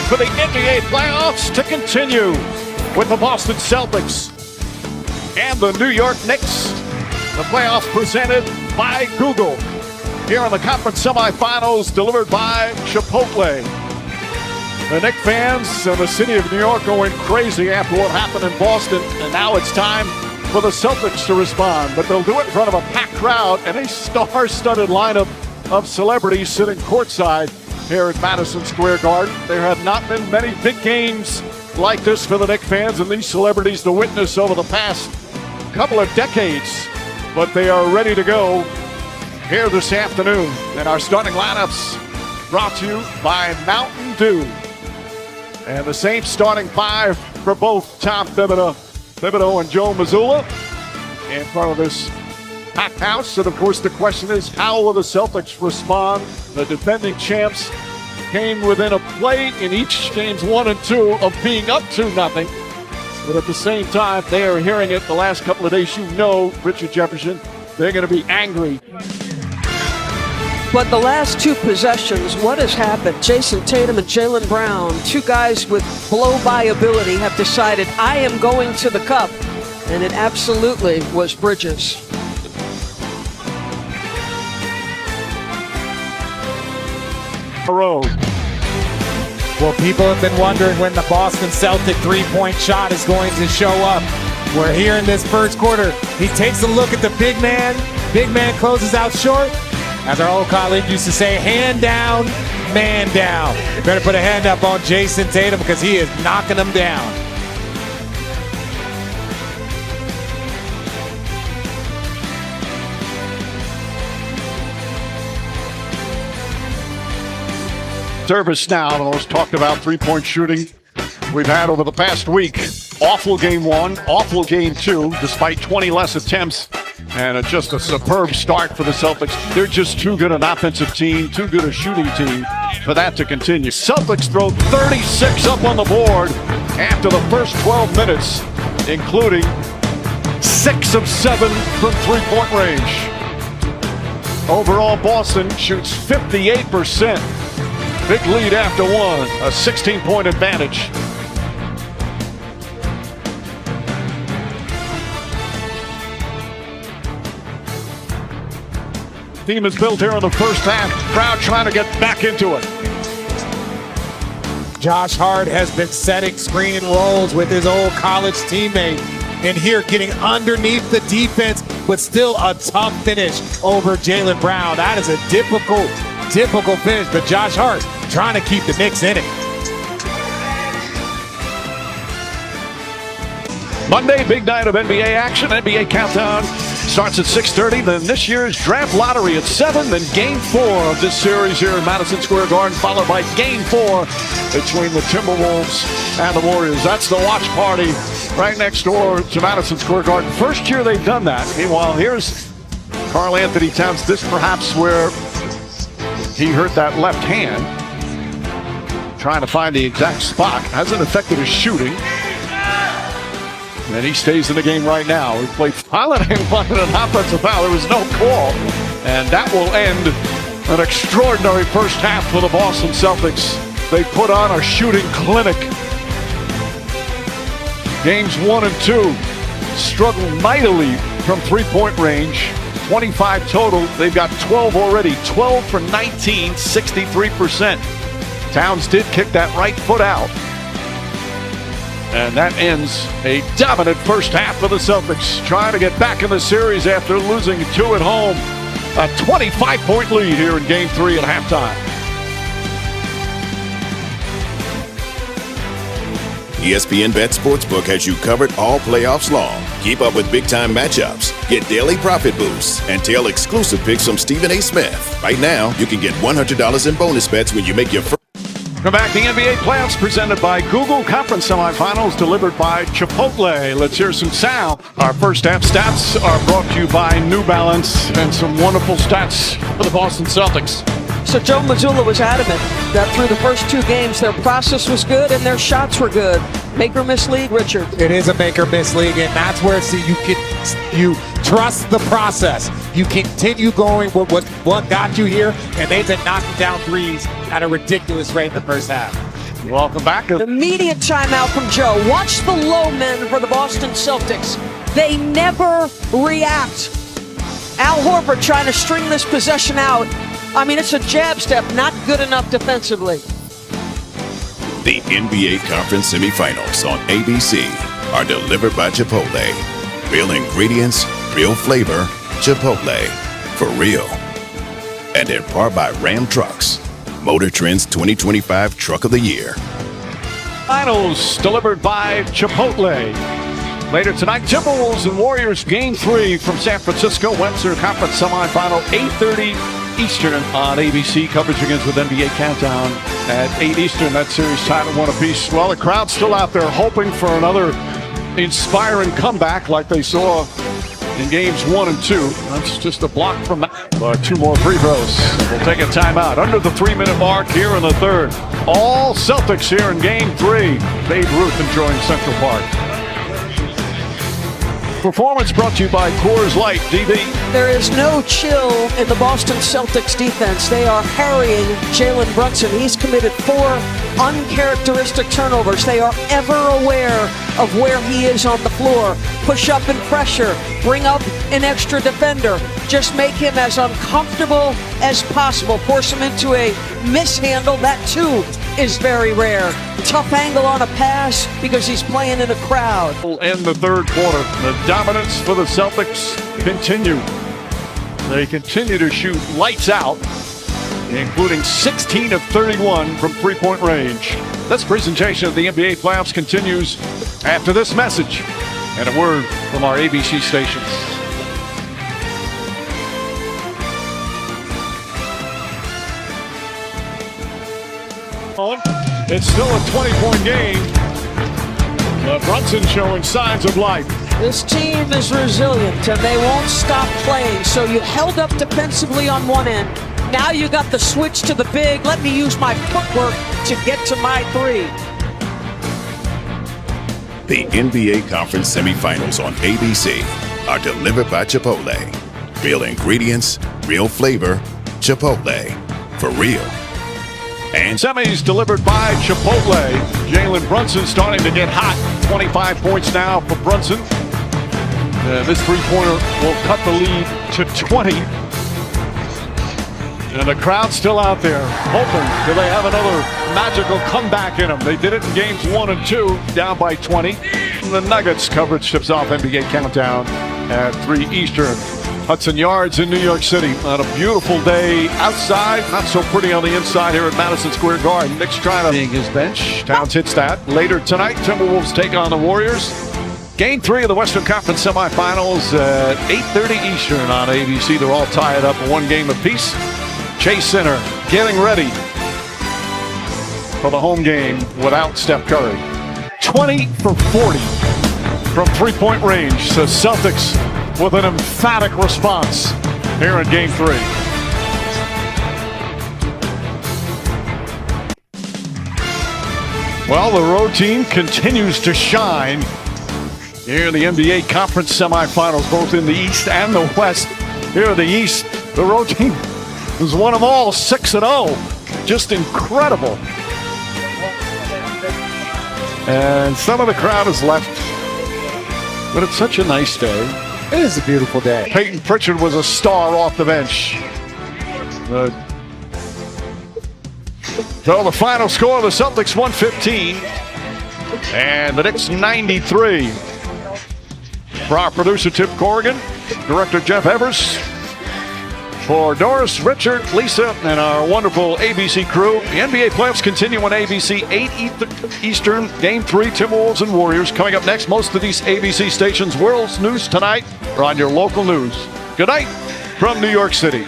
for the NBA playoffs to continue with the Boston Celtics and the New York Knicks. The playoffs presented by Google. Here in the conference semifinals, delivered by Chipotle. The Knicks fans in the city of New York going crazy after what happened in Boston, and now it's time for the Celtics to respond. But they'll do it in front of a packed crowd and a star-studded lineup of celebrities sitting courtside here at Madison Square Garden. There have not been many big games like this for the Knicks fans and these celebrities to witness over the past couple of decades, but they are ready to go here this afternoon. And our starting lineups brought to you by Mountain Dew. And the same starting five for both Tom Thibodeau and Joe Mazzulla in front of this packed house. And of course the question is, how will the Celtics respond? The defending champs came within a play in each games 1 and 2 of being up 2-0. But at the same time, they are hearing it the last couple of days. You know, Richard Jefferson, they're going to be angry. But the last two possessions, what has happened? Jason Tatum and Jaylen Brown, two guys with blow-by ability, have decided, I am going to the cup. And it absolutely was Bridges. Road. Well, people have been wondering when the Boston Celtic three-point shot is going to show up. We're here in this first quarter. He takes a look at the big man. Big man closes out short. As our old colleague used to say, hand down, man down. You better put a hand up on Jason Tatum because he is knocking him down. Service now, the most talked about three-point shooting we've had over the past week. Awful game 1, awful game 2, despite 20 less attempts, and just a superb start for the Celtics. They're just too good an offensive team, too good a shooting team for that to continue. Celtics throw 36 up on the board after the first 12 minutes, including 6 of 7 from three-point range. Overall, Boston shoots 58%. Big lead after one, a 16-point advantage. Team is built here in the first half. Crowd trying to get back into it. Josh Hart has been setting screen and rolls with his old college teammate. And here getting underneath the defense, but still a tough finish over Jaylen Brown. That is a difficult finish, but Josh Hart trying to keep the Knicks in it. Monday, big night of NBA action. NBA countdown starts at 6:30. Then this year's draft lottery at 7. Then game 4 of this series here in Madison Square Garden, followed by game 4 between the Timberwolves and the Warriors. That's the watch party right next door to Madison Square Garden. First year they've done that. Meanwhile, here's Karl Anthony Towns. This perhaps where he hurt that left hand. Trying to find the exact spot. Hasn't affected his shooting. And he stays in the game right now. We played Holiday wanted an offensive foul. There was no call. And that will end an extraordinary first half for the Boston Celtics. They put on a shooting clinic. Games 1 and 2 struggle mightily from three-point range. 25 total. They've got 12 already. 12 for 19, 63%. Towns did kick that right foot out. And that ends a dominant first half for the Celtics, trying to get back in the series after losing 2 at home. A 25-point lead here in Game 3 at halftime. ESPN Bet Sportsbook has you covered all playoffs long. Keep up with big-time matchups, get daily profit boosts, and tail exclusive picks from Stephen A. Smith. Right now, you can get $100 in bonus bets when you make your first. Come back, the NBA playoffs presented by Google. Conference semifinals delivered by Chipotle. Let's hear some sound. Our first half stats are brought to you by New Balance and some wonderful stats for the Boston Celtics. So Joe Mazzulla was adamant that through the first 2 games, their process was good and their shots were good. Make or miss league, Richard. It is a make or miss league, and that's where you trust the process. You continue going with what got you here, and they've been knocking down threes at a ridiculous rate in the first half. Welcome back. Immediate timeout from Joe. Watch the low men for the Boston Celtics. They never react. Al Horford trying to string this possession out. I mean, it's a jab step, not good enough defensively. The NBA Conference Semifinals on ABC are delivered by Chipotle. Real ingredients, real flavor, Chipotle. For real. And in part by Ram Trucks, Motor Trend's 2025 Truck of the Year. Finals delivered by Chipotle. Later tonight, Timberwolves and Warriors Game 3 from San Francisco. Western Conference semifinal, 8:30 Eastern on ABC. Coverage begins with NBA Countdown at 8 Eastern. That series tied at 1 apiece. Well, the crowd's still out there hoping for another inspiring comeback like they saw in games 1 and 2. That's just a block from that. But 2 more free throws. We'll take a timeout under the 3-minute mark here in the third. All Celtics here in game 3. Babe Ruth enjoying Central Park. Performance brought to you by Coors Light. DB. There is no chill in the Boston Celtics defense. They are harrying Jalen Brunson. He's committed 4 uncharacteristic turnovers. They are ever aware of where he is on the floor. Push up and pressure. Bring up an extra defender. Just make him as uncomfortable as possible. Force him into a mishandle. That too is very rare. Tough angle on a pass because he's playing in a crowd. In the third quarter, the dominance for the Celtics continue. They continue to shoot lights out, including 16 of 31 from three-point range. This presentation of the NBA playoffs continues after this message and a word from our ABC stations. It's still a 20-point game. Brunson showing signs of life. This team is resilient and they won't stop playing. So you held up defensively on one end. Now you got the switch to the big. Let me use my footwork to get to my 3. The NBA Conference Semifinals on ABC are delivered by Chipotle. Real ingredients, real flavor, Chipotle. For real. And semis delivered by Chipotle. Jalen Brunson starting to get hot. 25 points now for Brunson. This three-pointer will cut the lead to 20. And the crowd's still out there hoping, do they have another magical comeback in them? They did it in games 1 and 2, down by 20. And the Nuggets coverage ships off NBA Countdown at 3 Eastern. Hudson Yards in New York City on a beautiful day outside, not so pretty on the inside here at Madison Square Garden. Nick's trying to being his bench. Towns hits that. Later tonight, Timberwolves take on the Warriors. Game 3 of the Western Conference semifinals at 8:30 Eastern on ABC. They're all tied up 1 game apiece. Chase Center getting ready for the home game without Steph Curry. 20 for 40 from three-point range. So Celtics with an emphatic response here in Game 3. Well, the road team continues to shine here in the NBA Conference semifinals, both in the East and the West. Here in the East, the road team has won them all 6-0. Just incredible. And some of the crowd has left, but it's such a nice day. It is a beautiful day. Peyton Pritchard was a star off the bench. So the final score, the Celtics 115 and the Knicks 93. For our producer, Tip Corrigan, director, Jeff Evers, for Doris, Richard, Lisa, and our wonderful ABC crew, the NBA playoffs continue on ABC, 8 Eastern, Game 3, Timberwolves and Warriors. Coming up next, most of these ABC stations' World's News Tonight are on your local news. Good night from New York City.